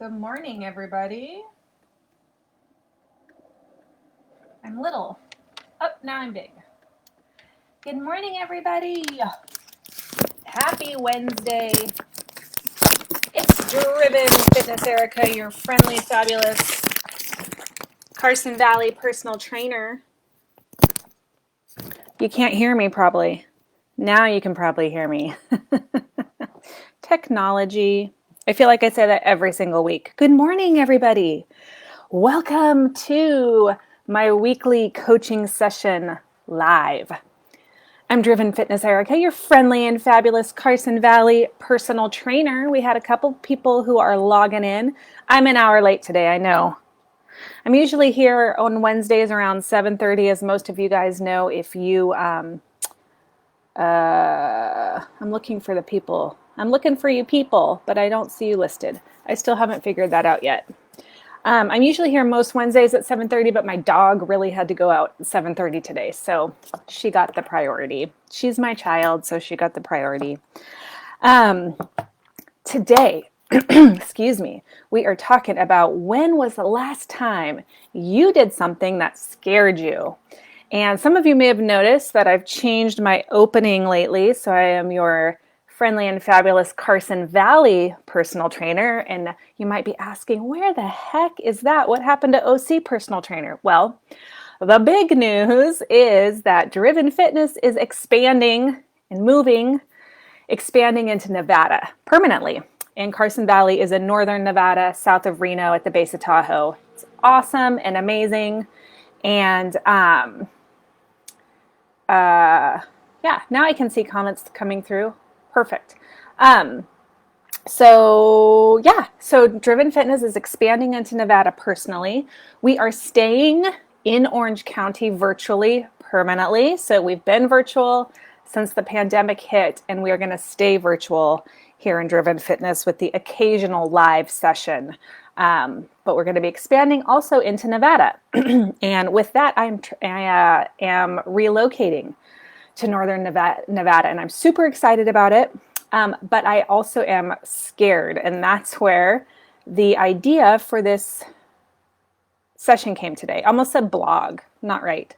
Good morning, everybody. I'm little. Oh, now I'm big. Good morning, everybody. Happy Wednesday. It's Driven Fitness Erica, your friendly, fabulous Carson Valley personal trainer. You can't hear me probably. Now you can probably hear me. Technology. I feel like I say that every single week. Good morning, everybody. Welcome to my weekly coaching session live. I'm Driven Fitness Erica, your friendly and fabulous Carson Valley personal trainer. We had a couple people who are logging in. I'm an hour late today, I know. I'm usually here on Wednesdays around 7:30, as most of you guys know. If you, I'm looking for the people. I'm looking for you people, but I don't see you listed. I still haven't figured that out yet. I'm usually here most Wednesdays at 7:30, but my dog really had to go out at 7:30 today, so she got the priority. She's my child, so she got the priority. Today, excuse me, we are talking about when was the last time you did something that scared you. And some of you may have noticed that I've changed my opening lately, so I am your friendly and fabulous Carson Valley personal trainer. And you might be asking, where the heck is that? What happened to OC personal trainer? Well, the big news is that Driven Fitness is expanding and expanding into Nevada permanently. And Carson Valley is in northern Nevada, south of Reno at the base of Tahoe. It's awesome and amazing. And yeah, now I can see comments coming through. Perfect. So Driven Fitness is expanding into Nevada personally. We are staying in Orange County virtually permanently. So we've been virtual since the pandemic hit, and we are going to stay virtual here in Driven Fitness with the occasional live session. But we're going to be expanding also into Nevada. And with that, I am relocating to northern Nevada, and I'm super excited about it. But I also am scared, and that's where the idea for this session came today. I almost said blog, not right.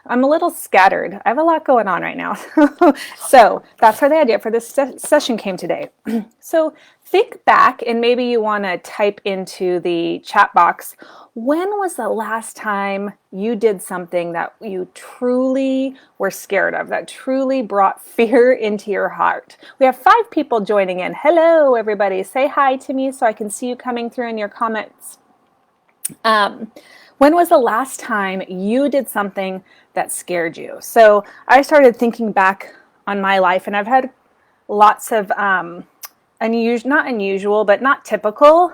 I'm a little scattered. I have a lot going on right now. So that's where the idea for this session came today. So think back, and maybe you want to type into the chat box, when was the last time you did something that you truly were scared of, that truly brought fear into your heart? We have 5 people joining in. Hello, everybody. Say hi to me so I can see you coming through in your comments. When was the last time you did something that scared you? So I started thinking back on my life, and I've had lots of not unusual, but not typical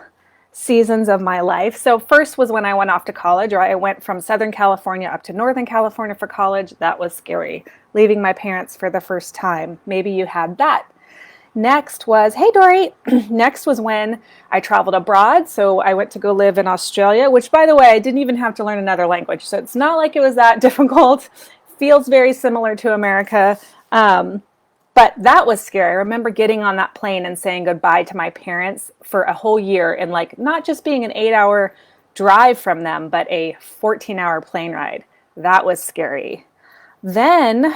seasons of my life. So first was when I went off to college, or I went from Southern California up to Northern California for college. That was scary, leaving my parents for the first time. Maybe you had that. Next was, hey Dory, next was when I traveled abroad. So I went to go live in Australia, which by the way, I didn't even have to learn another language. So it's not like it was that difficult. Feels very similar to America. But that was scary. I remember getting on that plane and saying goodbye to my parents for a whole year, and like not just being an 8-hour drive from them, but a 14-hour plane ride. That was scary. Then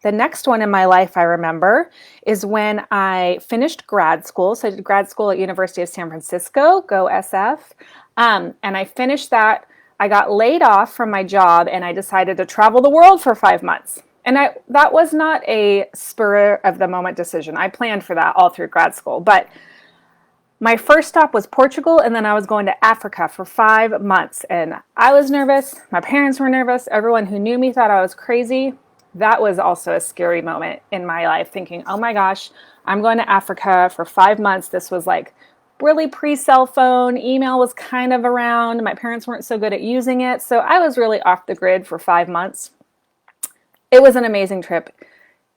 the next one in my life I remember is when I finished grad school. So I did grad school at University of San Francisco, go SF. And I finished that. I got laid off from my job, and I decided to travel the world for 5 months. And that was not a spur of the moment decision. I planned for that all through grad school. But my first stop was Portugal, and then I was going to Africa for 5 months. And I was nervous. My parents were nervous. Everyone who knew me thought I was crazy. That was also a scary moment in my life, thinking, oh my gosh, I'm going to Africa for 5 months. This was like really pre-cell phone. Email was kind of around. My parents weren't so good at using it. So I was really off the grid for 5 months. It was an amazing trip.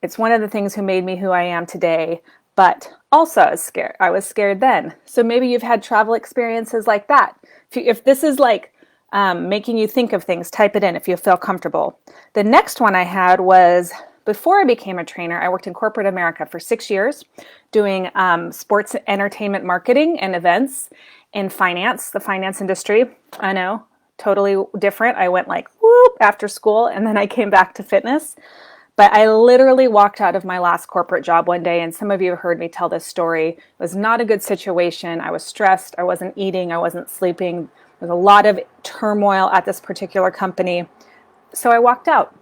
It's one of the things who made me who I am today, but also I was scared. I was scared then. So maybe you've had travel experiences like that. If this is like making you think of things, type it in if you feel comfortable. The next one I had was before I became a trainer. I worked in corporate America for 6 years doing sports entertainment marketing and events. in finance, the finance industry. I know, totally different. I went like whoop after school, and then I came back to fitness. But I literally walked out of my last corporate job one day, and some of you have heard me tell this story. It was not a good situation. I was stressed. I wasn't eating. I wasn't sleeping. There was a lot of turmoil at this particular company. So I walked out.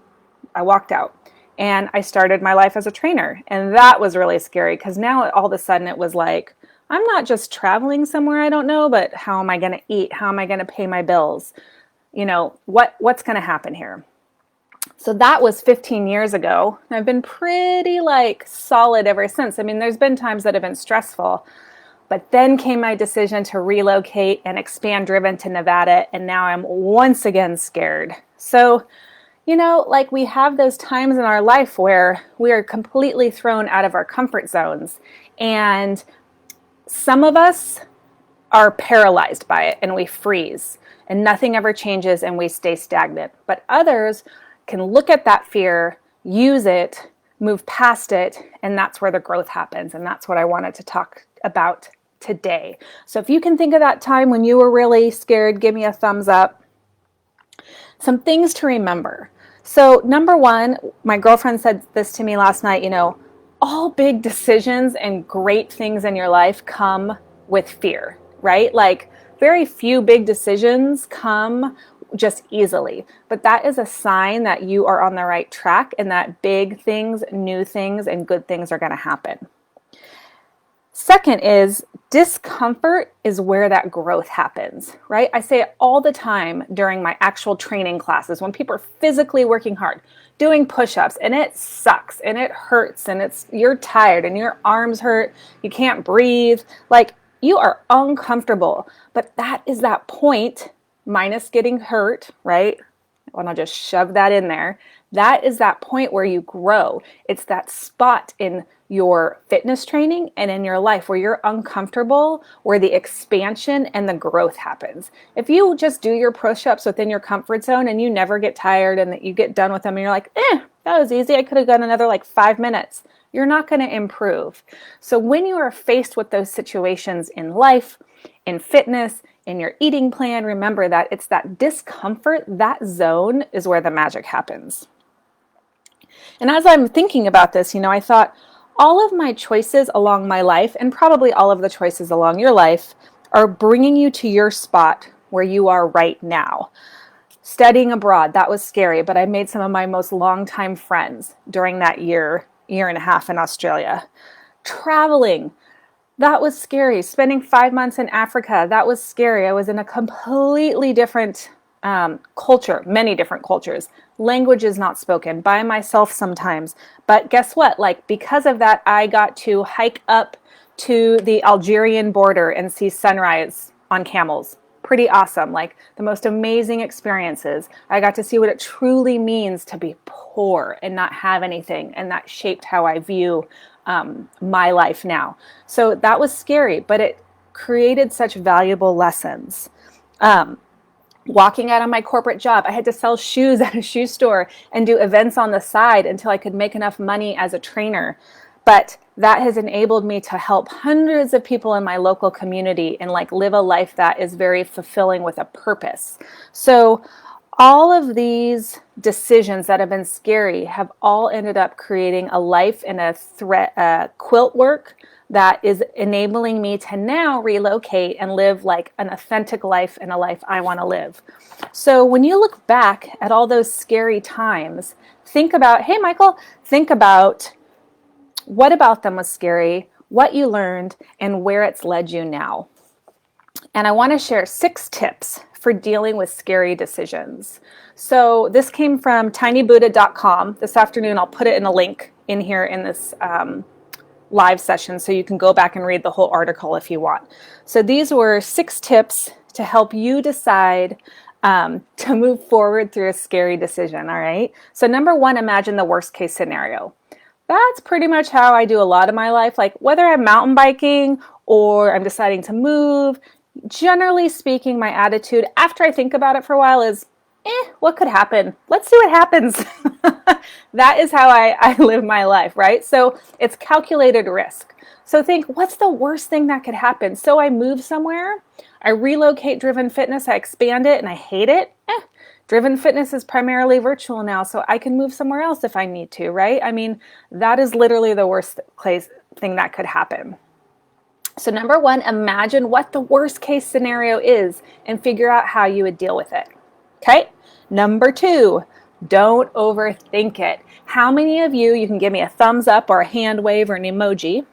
And I started my life as a trainer. And that was really scary because now all of a sudden it was like, I'm not just traveling somewhere I don't know, but how am I going to eat? How am I going to pay my bills? What's going to happen here? So that was 15 years ago. I've been pretty solid ever since. I mean, there's been times that have been stressful, but then came my decision to relocate and expand Driven to Nevada. And now I'm once again scared. So, we have those times in our life where we are completely thrown out of our comfort zones. And some of us are paralyzed by it and we freeze and nothing ever changes and we stay stagnant. But others can look at that fear, use it, move past it, and that's where the growth happens. And that's what I wanted to talk about today. So if you can think of that time when you were really scared, give me a thumbs up. Some things to remember. So number one, my girlfriend said this to me last night, all big decisions and great things in your life come with fear, right? Very few big decisions come just easily, but that is a sign that you are on the right track and that big things, new things, and good things are going to happen. Second is discomfort is where that growth happens, right? I say it all the time during my actual training classes when people are physically working hard, doing push-ups, and it sucks and it hurts and you're tired and your arms hurt, you can't breathe, you are uncomfortable. But that is that point, minus getting hurt, right? And I'll just shove that in there. That is that point where you grow. It's that spot in your fitness training and in your life where you're uncomfortable, where the expansion and the growth happens. If you just do your push-ups within your comfort zone and you never get tired and that you get done with them and you're like, that was easy. I could have done another 5 minutes. You're not going to improve. So when you are faced with those situations in life, in fitness, in your eating plan, remember that it's that discomfort, that zone is where the magic happens. And as I'm thinking about this, I thought all of my choices along my life, and probably all of the choices along your life, are bringing you to your spot where you are right now. Studying abroad, that was scary, but I made some of my most longtime friends during that year and a half in Australia. Traveling, that was scary. Spending 5 months in Africa, that was scary. I was in a completely different culture, many different cultures. Language is not spoken, by myself sometimes. But guess what? Because of that, I got to hike up to the Algerian border and see sunrise on camels. Pretty awesome. The most amazing experiences. I got to see what it truly means to be poor and not have anything. And that shaped how I view my life now. So that was scary, but it created such valuable lessons. Walking out of my corporate job, I had to sell shoes at a shoe store and do events on the side until I could make enough money as a trainer. But that has enabled me to help hundreds of people in my local community and live a life that is very fulfilling with a purpose. So all of these decisions that have been scary have all ended up creating a life and a quilt work that is enabling me to now relocate and live an authentic life and a life I want to live. So when you look back at all those scary times, think about, hey, Michael, think about what about them was scary, what you learned, and where it's led you now. And I want to share 6 tips for dealing with scary decisions. So this came from tinybuddha.com. This afternoon, I'll put it in a link in here in this live session so you can go back and read the whole article if you want. So these were 6 tips to help you decide to move forward through a scary decision, all right? So number 1, imagine the worst case scenario. That's pretty much how I do a lot of my life. Whether I'm mountain biking or I'm deciding to move, generally speaking, my attitude after I think about it for a while is, what could happen? Let's see what happens. That is how I live my life, right? So it's calculated risk. So think, what's the worst thing that could happen? So I move somewhere, I relocate Driven Fitness, I expand it, and I hate it. Driven Fitness is primarily virtual now, so I can move somewhere else if I need to, right? I mean, that is literally the worst thing that could happen. So number one, imagine what the worst case scenario is and figure out how you would deal with it. Okay? Number two, don't overthink it. How many of you can give me a thumbs up or a hand wave or an emoji,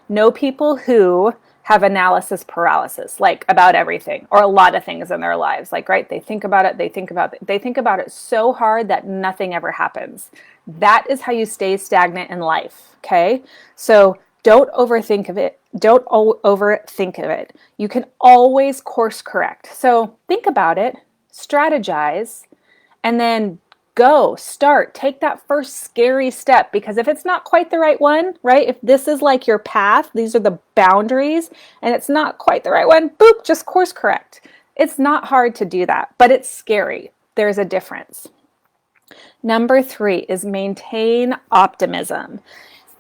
know people who have analysis paralysis, like about everything or a lot of things in their lives? Like, right, they think about it so hard that nothing ever happens. That is how you stay stagnant in life, okay? So don't overthink of it. Don't overthink of it. You can always course correct. So think about it, strategize, and then take that first scary step, because if it's not quite the right one, right? If this is like your path, these are the boundaries, and it's not quite the right one, boop, just course correct. It's not hard to do that, but it's scary. There's a difference. Number three is maintain optimism.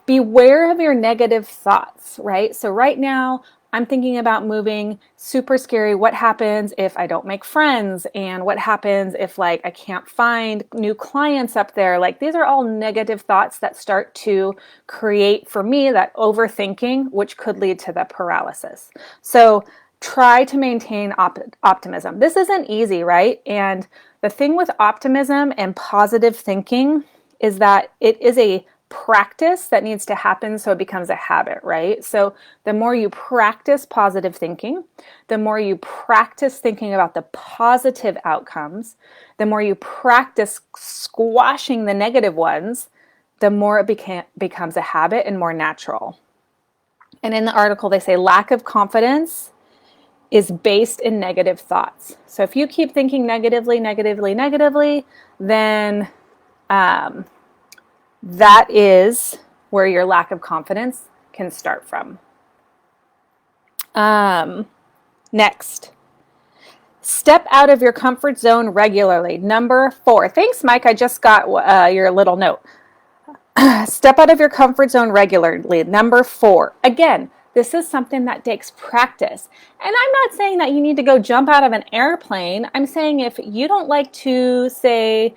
Beware of your negative thoughts, right? So right now, I'm thinking about moving, super scary. What happens if I don't make friends? And what happens if I can't find new clients up there? These are all negative thoughts that start to create for me that overthinking, which could lead to the paralysis. So try to maintain optimism. This isn't easy, right? And the thing with optimism and positive thinking is that it is a practice that needs to happen so it becomes a habit, right? So the more you practice positive thinking, the more you practice thinking about the positive outcomes, the more you practice squashing the negative ones, the more it becomes a habit and more natural. And in the article, they say lack of confidence is based in negative thoughts. So if you keep thinking negatively, then that is where your lack of confidence can start from. Next, step out of your comfort zone regularly. Number 4. Thanks, Mike. I just got your little note. Step out of your comfort zone regularly. Number 4. Again, this is something that takes practice. And I'm not saying that you need to go jump out of an airplane. I'm saying if you don't like to, say,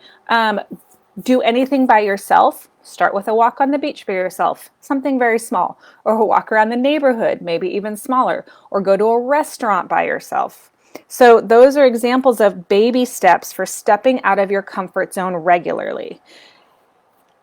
do anything by yourself, start with a walk on the beach by yourself, something very small, or a walk around the neighborhood, maybe even smaller, or go to a restaurant by yourself. So those are examples of baby steps for stepping out of your comfort zone regularly.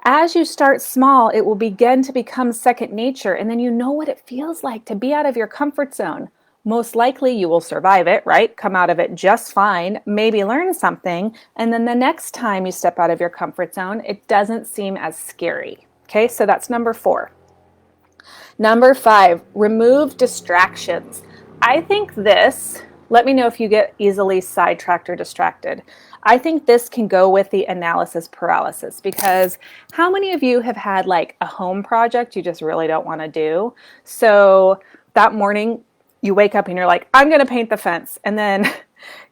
As you start small, it will begin to become second nature, and then you know what it feels like to be out of your comfort zone. Most likely you will survive it, right? Come out of it just fine, maybe learn something, and then the next time you step out of your comfort zone, it doesn't seem as scary. Okay, so that's number 4. Number 5, remove distractions. I think this, let me know if you get easily sidetracked or distracted. I think this can go with the analysis paralysis, because how many of you have had a home project you just really don't want to do? So that morning, you wake up and you're like, I'm going to paint the fence. And then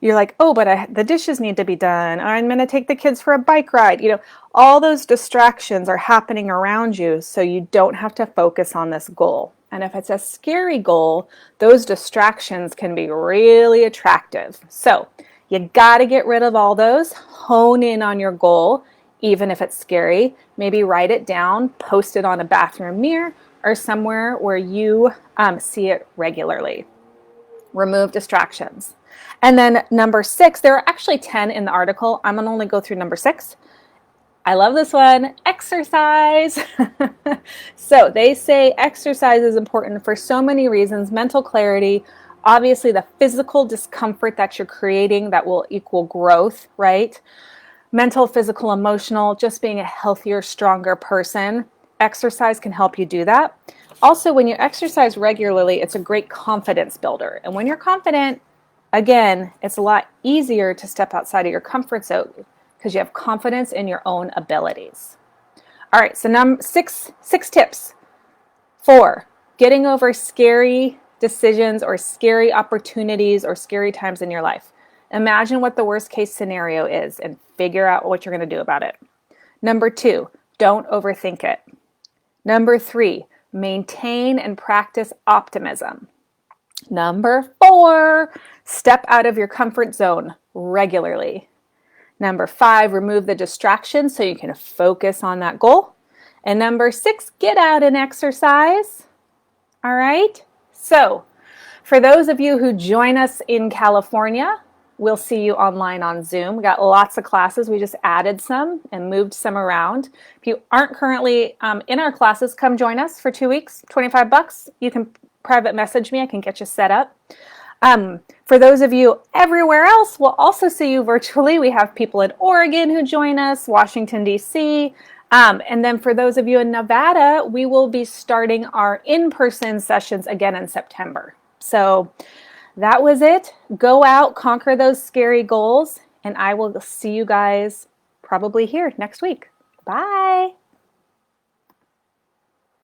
you're like, oh, but the dishes need to be done. I'm going to take the kids for a bike ride. All those distractions are happening around you, so you don't have to focus on this goal. And if it's a scary goal, those distractions can be really attractive. So you got to get rid of all those, hone in on your goal, even if it's scary. Maybe write it down, post it on a bathroom mirror, or somewhere where you see it regularly. Remove distractions. And then number 6, there are actually 10 in the article. I'm going to only go through number 6. I love this one, exercise. So they say exercise is important for so many reasons. Mental clarity, obviously the physical discomfort that you're creating that will equal growth, right? Mental, physical, emotional, just being a healthier, stronger person. Exercise can help you do that. Also, when you exercise regularly, it's a great confidence builder. And when you're confident, again, it's a lot easier to step outside of your comfort zone because you have confidence in your own abilities. All right, so six tips. 4, getting over scary decisions or scary opportunities or scary times in your life. Imagine what the worst case scenario is and figure out what you're going to do about it. Number 2, don't overthink it. Number 3, maintain and practice optimism. Number 4, step out of your comfort zone regularly. Number 5, remove the distractions so you can focus on that goal. And number 6, get out and exercise. All right? So, for those of you who join us in California, we'll see you online on Zoom. We got lots of classes. We just added some and moved some around. If you aren't currently in our classes, come join us for 2 weeks, $25. You can private message me. I can get you set up. For those of you everywhere else, we'll also see you virtually. We have people in Oregon who join us, Washington, D.C., and then for those of you in Nevada, we will be starting our in-person sessions again in September. So that was it. Go out, conquer those scary goals, and I will see you guys probably here next week. Bye.